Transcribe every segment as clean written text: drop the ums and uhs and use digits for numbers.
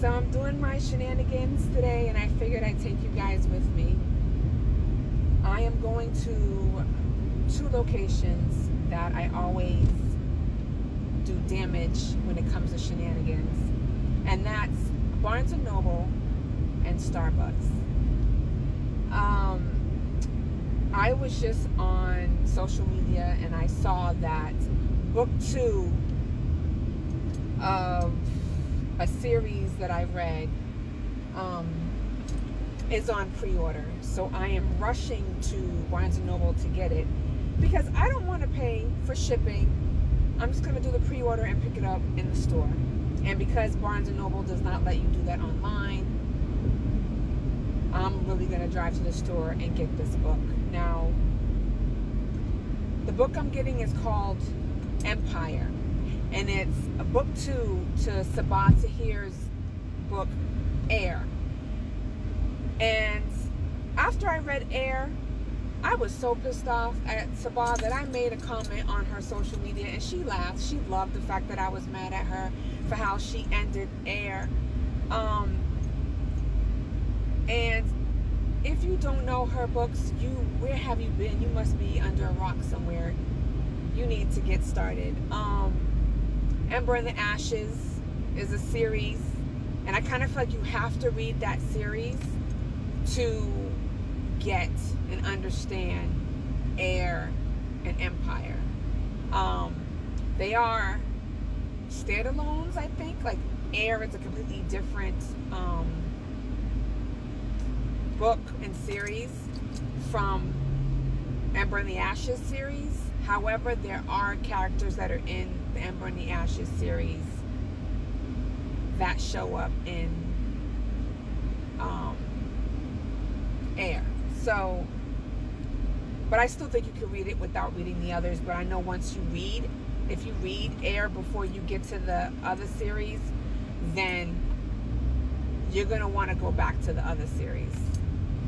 So I'm doing my shenanigans today, and I figured I'd take you guys with me. I am going to two locations that I always do damage when it comes to shenanigans, and that's Barnes and Noble and Starbucks. I was just on social media and I saw that book 2 of a series that I read is on pre-order. So I am rushing to Barnes and Noble to get it because I don't want to pay for shipping. I'm just going to do the pre-order and pick it up in the store. And because Barnes and Noble does not let you do that online, I'm really going to drive to the store and get this book. Now, the book I'm getting is called Empire. And it's a book 2 to Sabah Tahir's book, Air. And after I read Air, I was so pissed off at Sabah that I made a comment on her social media, and she laughed. She loved the fact that I was mad at her for how she ended Air. And if you don't know her books, where have you been? You must be under a rock somewhere. You need to get started. Ember in the Ashes is a series, and I kind of feel like you have to read that series to get and understand Air and Empire. They are standalones, I think. Like Air is a completely different book and series from Ember in the Ashes series. However, there are characters that are in the Ember in the Ashes series that show up in Air. So, but I still think you can read it without reading the others. But I know once if you read Air before you get to the other series, then you're going to want to go back to the other series.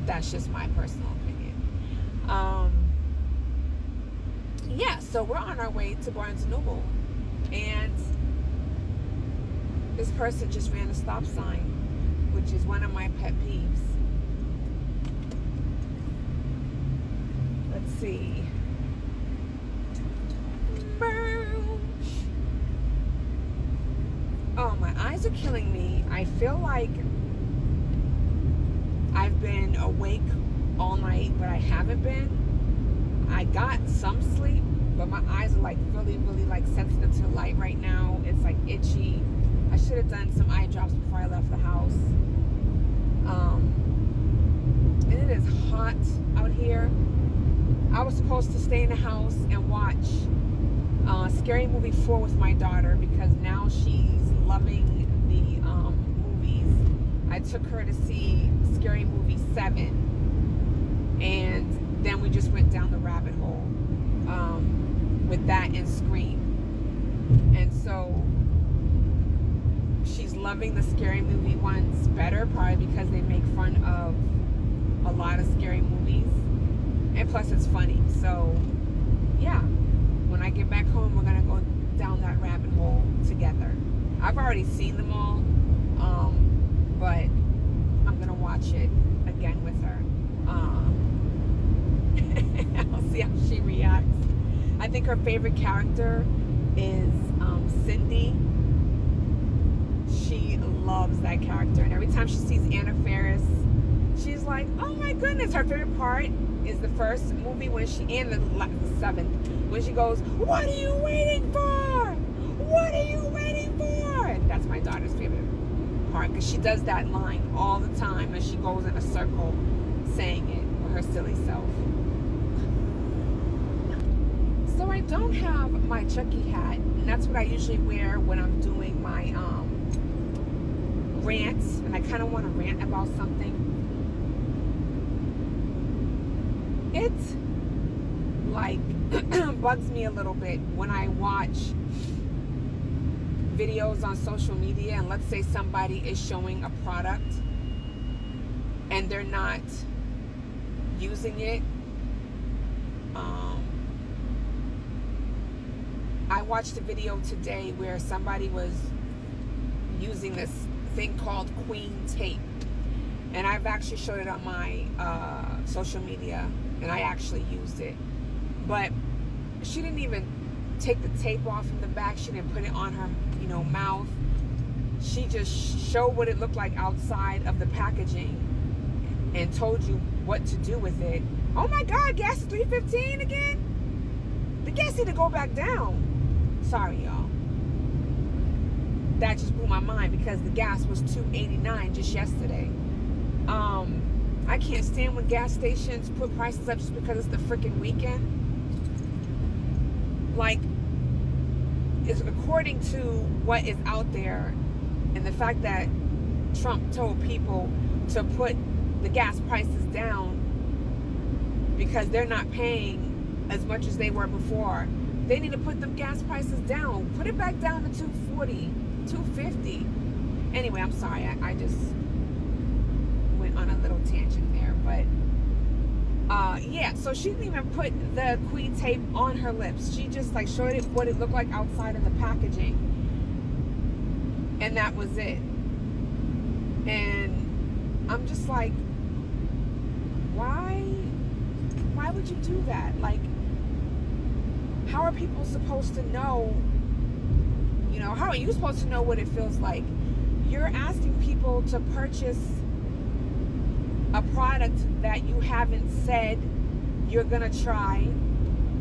That's just my personal opinion. Yeah, so we're on our way to Barnes & Noble, and this person just ran a stop sign, which is one of my pet peeves. Let's see. Oh, my eyes are killing me. I feel like I've been awake all night, but I haven't been. I got some sleep, but my eyes are like really, really like sensitive to light right now. It's like itchy. I should have done some eye drops before I left the house. And it is hot out here. I was supposed to stay in the house and watch Scary Movie 4 with my daughter because now she's loving the movies. I took her to see Scary Movie 7, and then we just went down the rabbit hole with that and Scream. And so she's loving the Scary Movie ones better, probably because they make fun of a lot of scary movies, and plus it's funny. So yeah, when I get back home, we're gonna go down that rabbit hole together. I've already seen them all, but I'm gonna watch it again with her. I'll see how she reacts. I think her favorite character is Cindy. She loves that character, and every time she sees Anna Faris, she's like, "Oh my goodness!" Her favorite part is the first movie when and the seventh, when she goes, "What are you waiting for? What are you waiting for?" And that's my daughter's favorite part because she does that line all the time, and she goes in a circle saying it with her silly self. So I don't have my Chucky hat, and that's what I usually wear when I'm doing my rants, and I kind of want to rant about something. It like bugs me a little bit when I watch videos on social media, and let's say somebody is showing a product and they're not using it. I watched a video today where somebody was using this thing called Queen Tape. And I've actually showed it on my social media, and I actually used it. But she didn't even take the tape off from the back. She didn't put it on her, mouth. She just showed what it looked like outside of the packaging and told you what to do with it. Oh my God, gas is $3.15 again? The gas need to go back down. Sorry, y'all. That just blew my mind because the gas was $2.89 just yesterday. I can't stand when gas stations put prices up just because it's the freaking weekend. Like, it's according to what is out there, and the fact that Trump told people to put the gas prices down because they're not paying as much as they were before. They need to put them gas prices down. Put it back down to $2.40, $2.50. Anyway, I'm sorry. I just went on a little tangent there. But, yeah. So she didn't even put the Queen Tape on her lips. She just, showed it what it looked like outside of the packaging. And that was it. And I'm just like, why would you do that? How are people supposed to know, how are you supposed to know what it feels like? You're asking people to purchase a product that you haven't said you're gonna try,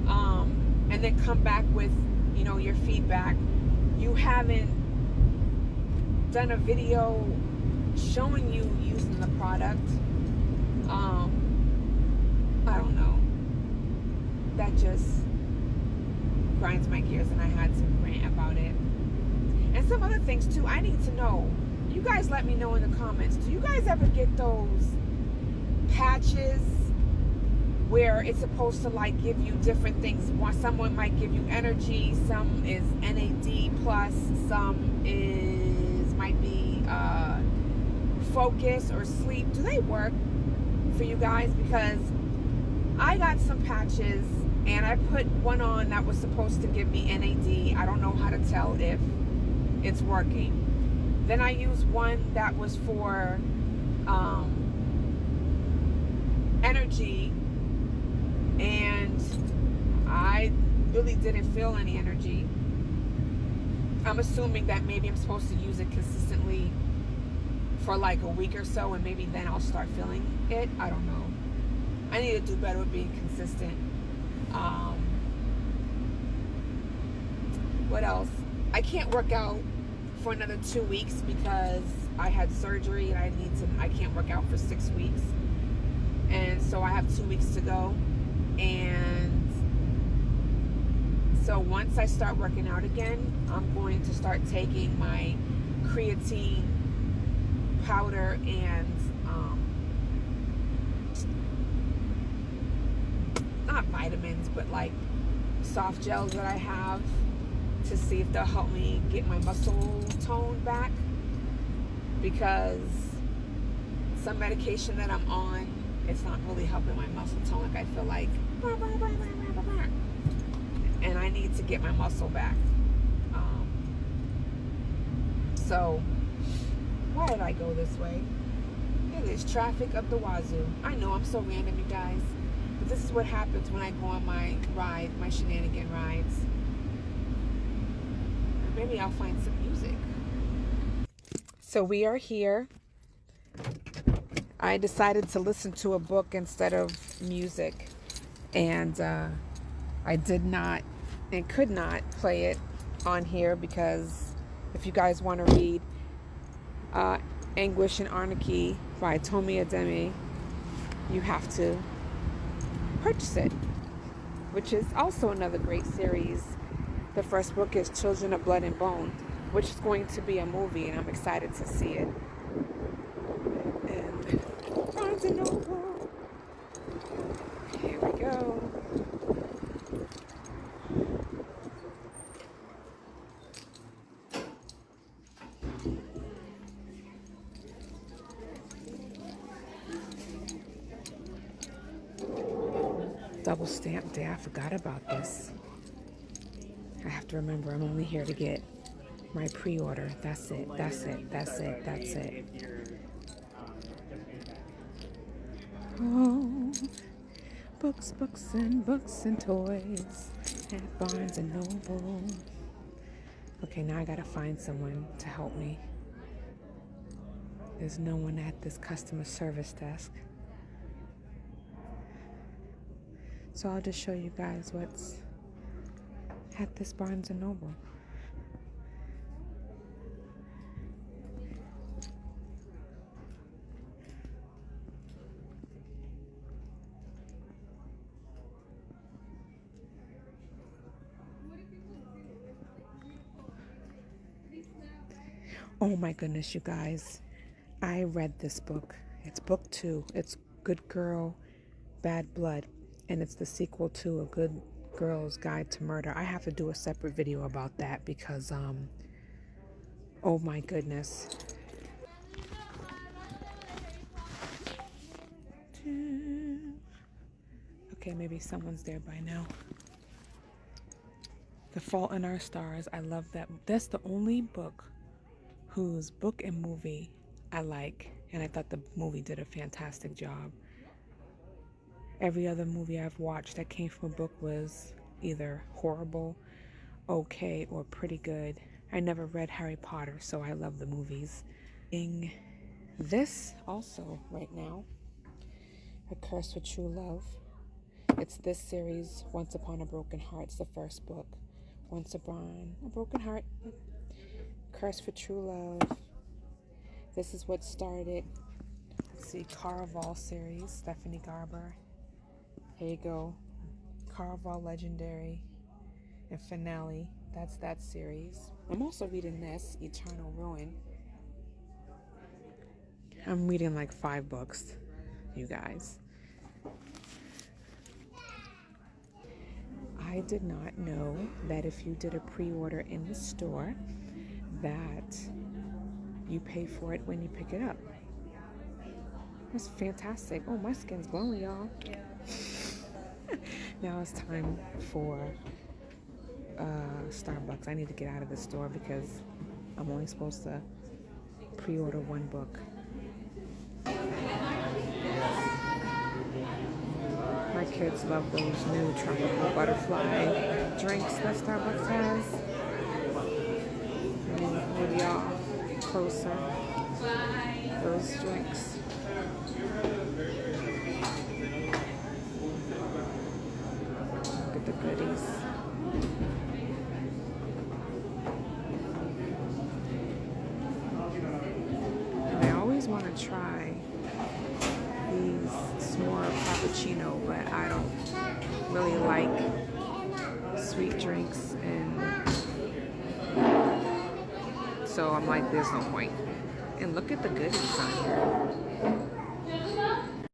and then come back with, your feedback. You haven't done a video showing you using the product. I don't know. That just grinds my gears, and I had to rant about it. And some other things too. I need to know. You guys let me know in the comments. Do you guys ever get those patches where it's supposed to give you different things? Someone might give you energy, some is NAD plus, some might be focus or sleep. Do they work for you guys? Because I got some patches and I put one on that was supposed to give me NAD. I don't know how to tell if it's working. Then I used one that was for energy, and I really didn't feel any energy. I'm assuming that maybe I'm supposed to use it consistently for a week or so, and maybe then I'll start feeling it. I don't know. I need to do better with being consistent. What else? I can't work out for another 2 weeks because I had surgery and I can't work out for 6 weeks. And so I have 2 weeks to go. And so once I start working out again, I'm going to start taking my creatine powder and not vitamins, but soft gels that I have to see if they'll help me get my muscle tone back, because some medication that I'm on, it's not really helping my muscle tone. I feel like, and I need to get my muscle back. So why did I go this way? It is traffic up the wazoo. I know I'm so random, you guys, but this is what happens when I go on my ride, my shenanigan rides. Maybe I'll find some music. So we are here. I decided to listen to a book instead of music, and I did not and could not play it on here because if you guys want to read Anguish and Anarchy by Tomi Ademi, you have to purchase it, which is also another great series. The first book is Children of Blood and Bone, which is going to be a movie, and I'm excited to see it. And Barnes and Noble. Here we go. Double stamp day. I forgot about this. I have to remember I'm only here to get my pre-order. That's it. That's it. That's it. That's it. Oh, books, books and toys at Barnes and Noble. Okay, now I gotta find someone to help me. There's no one at this customer service desk. So I'll just show you guys what's at this Barnes and Noble. Oh my goodness, you guys. I read this book. It's book 2. It's Good Girl, Bad Blood. And it's the sequel to A Good Girl's Guide to Murder. I have to do a separate video about that because, oh my goodness. Okay, maybe someone's there by now. The Fault in Our Stars. I love that. That's the only book whose book and movie I like. And I thought the movie did a fantastic job. Every other movie I've watched that came from a book was either horrible, okay, or pretty good. I never read Harry Potter, so I love the movies. This also right now, A Curse for True Love. It's this series, Once Upon a Broken Heart. It's the first book. Once Upon a Broken Heart, Curse for True Love. This is what started, let's see, Caraval series, Stephanie Garber. Here you go. Caraval Legendary and Finale. That's that series. I'm also reading this, Eternal Ruin. I'm reading like 5 books, you guys. I did not know that if you did a pre-order in the store, that you pay for it when you pick it up. That's fantastic. Oh, my skin's glowing, y'all. Yeah. Now it's time for Starbucks. I need to get out of the store because I'm only supposed to pre-order 1 book. My kids love those new tropical butterfly drinks that Starbucks has. Move y'all closer. Those drinks. Look at the goodies. And I always want to try these s'more cappuccino, but I don't really like sweet drinks, and so I'm like, there's no point. And look at the goodies on here.